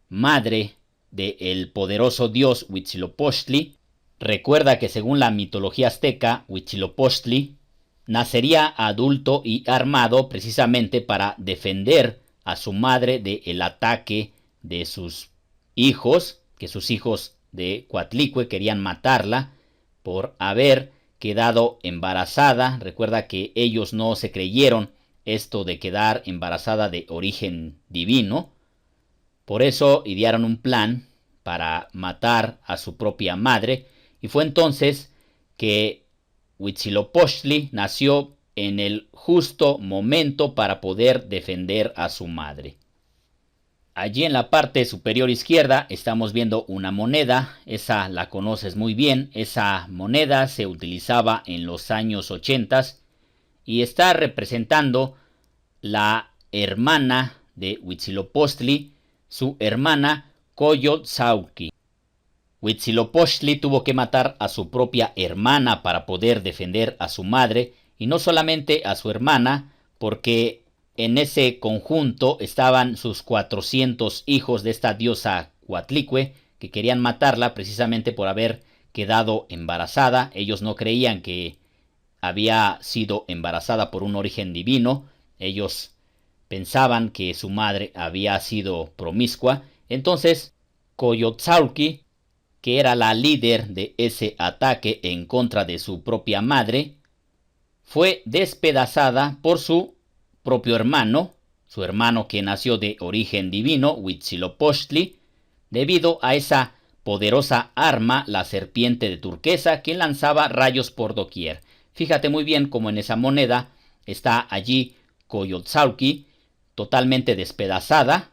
madre del poderoso dios Huitzilopochtli. Recuerda que según la mitología azteca, Huitzilopochtli nacería adulto y armado precisamente para defender a su madre del ataque de sus hijos, que sus hijos de Coatlicue querían matarla por haber quedado embarazada. Recuerda que ellos no se creyeron esto de quedar embarazada de origen divino. Por eso idearon un plan para matar a su propia madre, y fue entonces que Huitzilopochtli nació en el justo momento para poder defender a su madre. Allí en la parte superior izquierda estamos viendo una moneda, esa la conoces muy bien. Esa moneda se utilizaba en los años 80 y está representando la hermana de Huitzilopochtli, su hermana Coyolxauhqui. Huitzilopochtli tuvo que matar a su propia hermana para poder defender a su madre, y no solamente a su hermana, porque en ese conjunto estaban sus 400 hijos de esta diosa Coatlicue, que querían matarla precisamente por haber quedado embarazada. Ellos no creían que había sido embarazada por un origen divino. Ellos pensaban que su madre había sido promiscua. Entonces, Coyolxauhqui, que era la líder de ese ataque en contra de su propia madre, fue despedazada por su propio hermano, su hermano que nació de origen divino, Huitzilopochtli, debido a esa poderosa arma, la serpiente de turquesa, que lanzaba rayos por doquier. Fíjate muy bien cómo en esa moneda está allí Coyolxauhqui, totalmente despedazada,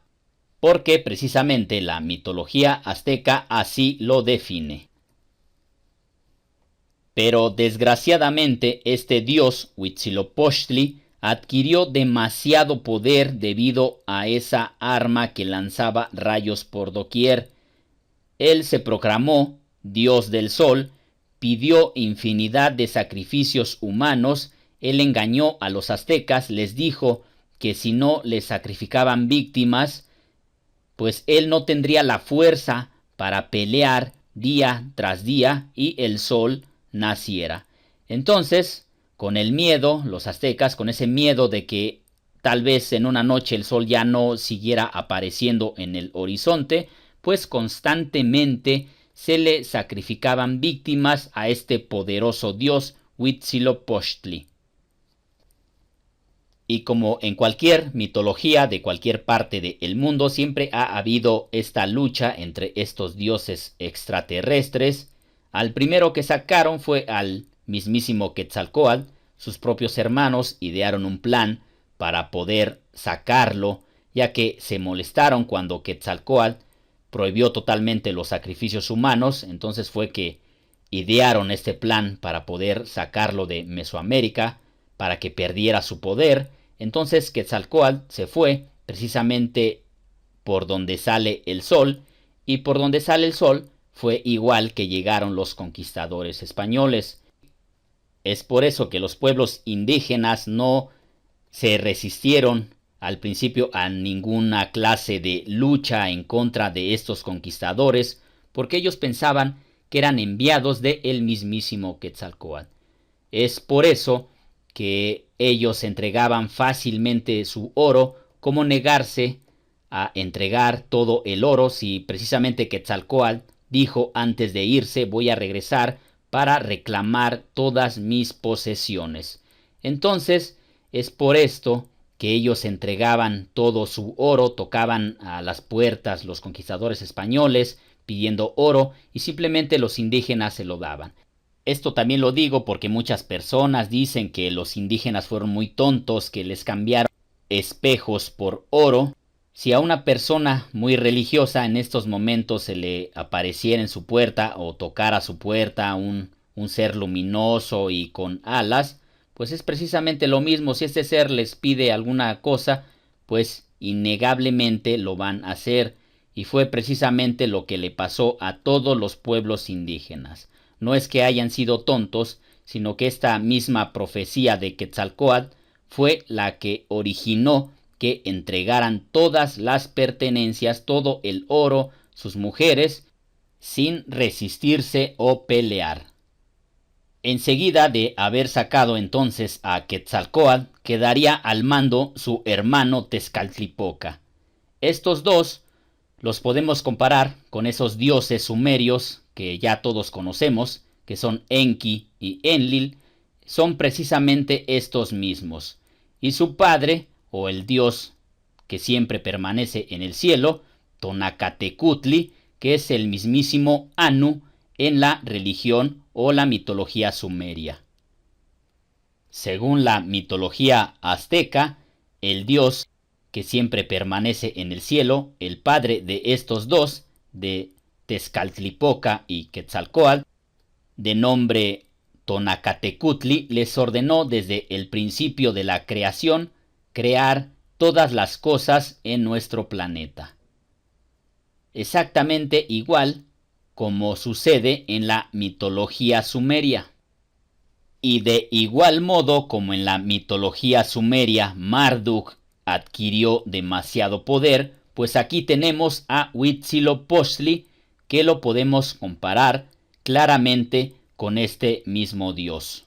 porque precisamente la mitología azteca así lo define. Pero desgraciadamente este dios Huitzilopochtli adquirió demasiado poder debido a esa arma que lanzaba rayos por doquier. Él se proclamó dios del sol, pidió infinidad de sacrificios humanos. Él engañó a los aztecas, les dijo que si no le sacrificaban víctimas, pues él no tendría la fuerza para pelear día tras día y el sol naciera. Entonces, con el miedo, los aztecas, con ese miedo de que tal vez en una noche el sol ya no siguiera apareciendo en el horizonte, pues constantemente se le sacrificaban víctimas a este poderoso dios Huitzilopochtli. Y como en cualquier mitología de cualquier parte del mundo, siempre ha habido esta lucha entre estos dioses extraterrestres. Al primero que sacaron fue al mismísimo Quetzalcóatl. Sus propios hermanos idearon un plan para poder sacarlo, ya que se molestaron cuando Quetzalcóatl prohibió totalmente los sacrificios humanos. Entonces fue que idearon este plan para poder sacarlo de Mesoamérica, para que perdiera su poder. Entonces Quetzalcóatl se fue precisamente por donde sale el sol, y por donde sale el sol fue igual que llegaron los conquistadores españoles. Es por eso que los pueblos indígenas no se resistieron al principio a ninguna clase de lucha en contra de estos conquistadores, porque ellos pensaban que eran enviados de el mismísimo Quetzalcóatl. Es por eso que ellos entregaban fácilmente su oro. ¿Cómo negarse a entregar todo el oro si precisamente Quetzalcóatl dijo antes de irse: voy a regresar para reclamar todas mis posesiones? Entonces es por esto que ellos entregaban todo su oro, tocaban a las puertas los conquistadores españoles pidiendo oro, y simplemente los indígenas se lo daban. Esto también lo digo porque muchas personas dicen que los indígenas fueron muy tontos, que les cambiaron espejos por oro. Si a una persona muy religiosa en estos momentos se le apareciera en su puerta o tocara su puerta un ser luminoso y con alas, pues es precisamente lo mismo. Si este ser les pide alguna cosa, pues innegablemente lo van a hacer. y fue precisamente lo que le pasó a todos los pueblos indígenas. No es que hayan sido tontos, sino que esta misma profecía de Quetzalcóatl fue la que originó que entregaran todas las pertenencias, todo el oro, sus mujeres, sin resistirse o pelear. Enseguida de haber sacado entonces a Quetzalcóatl, quedaría al mando su hermano Tezcatlipoca. Estos dos los podemos comparar con esos dioses sumerios que ya todos conocemos, que son Enki y Enlil, son precisamente estos mismos. Y su padre, o el dios que siempre permanece en el cielo, Tonacatecutli, que es el mismísimo Anu en la religión o la mitología sumeria. Según la mitología azteca, el dios que siempre permanece en el cielo, el padre de estos dos, de Tezcatlipoca y Quetzalcóatl, de nombre Tonacatecutli, les ordenó desde el principio de la creación crear todas las cosas en nuestro planeta. Exactamente igual como sucede en la mitología sumeria. Y de igual modo como en la mitología sumeria Marduk adquirió demasiado poder, pues aquí tenemos a Huitzilopochtli, que lo podemos comparar claramente con este mismo dios.